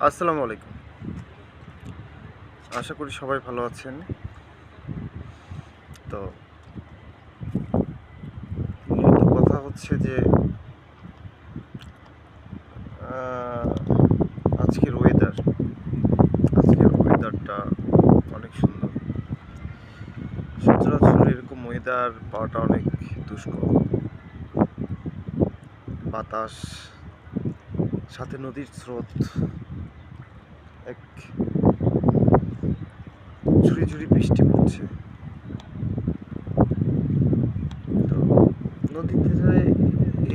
আসসালামু আলাইকুম। আশা করি সবাই ভালো আছেন। তো মূলত কথা হচ্ছে যে আহ, আজকের ওয়েদারটা অনেক সুন্দর। সচরাচর এরকম ওয়েদার পাওয়াটা অনেক দুষ্কর। বাতাস, সাথে নদীর স্রোত, এক ঝুড়ি ঝুড়ি বৃষ্টি পড়ছে। তো নদীতে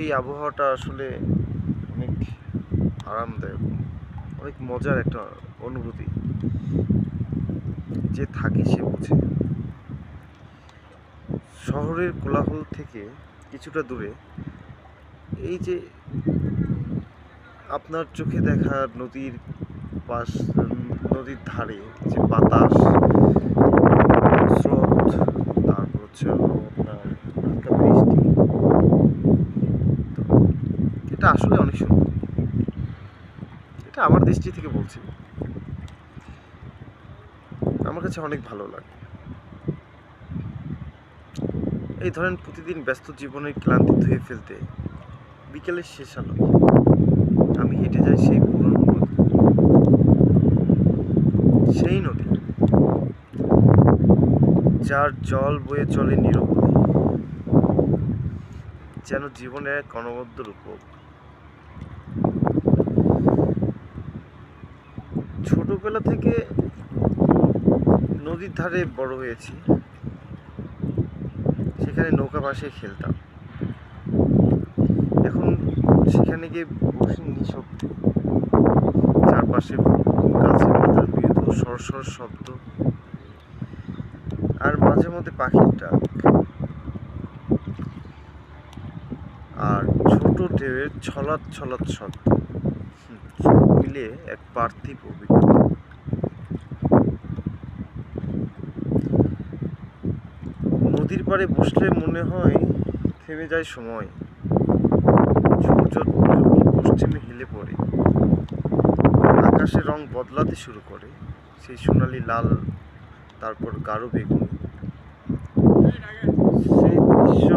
এই আবহাওয়াটা আসলে অনেক আরামদায়ক, অনেক মজার একটা অনুভূতি। যে থাকে সে বোঝে। শহরের কোলাহল থেকে কিছুটা দূরে এই যে আপনার চোখে দেখা পাশ নদীর ধারে যে বাতাস, স্রোত, তারপর হচ্ছে আপনার হালকা বৃষ্টি, তো এটা আসলে অনেক সুন্দর। এটা আমার দৃষ্টি থেকে বলছি, আমার কাছে অনেক ভালো লাগে। এই ধরেন প্রতিদিন ব্যস্ত জীবনের ক্লান্তি ধুয়ে ফেলতে বিকেলের শেষ আলোয় আমি হেঁটে যাই সেই নদী যার জল বয়ে চলে নিরবধি, যেন জীবনের এক অনবদ্য রূপক। ছোটবেলা থেকে নদীর ধারে বড় হয়েছি, সেখানে নৌকা ভাসিয়ে খেলতাম। এখন সেখানে গিয়ে বসে নিঃশব্দে, চারপাশে গাছের পাতার মৃদু সরসর শব্দ, আর মাঝে মধ্যে পাখির ডাক, আর ছোট ঢেউয়ের ছলাৎ ছলাৎ শব্দ, সব মিলে এক পার্থিব অভিজ্ঞতা। নদীর পাড়ে বসলে মনে হয় থেমে যায় সময়। সূর্য যখন পশ্চিমে হেলে পড়ে, আকাশের রং বদলাতে শুরু করে, সেই সোনালি লাল, তারপর গাঢ় বেগুনি। সেই দৃশ্য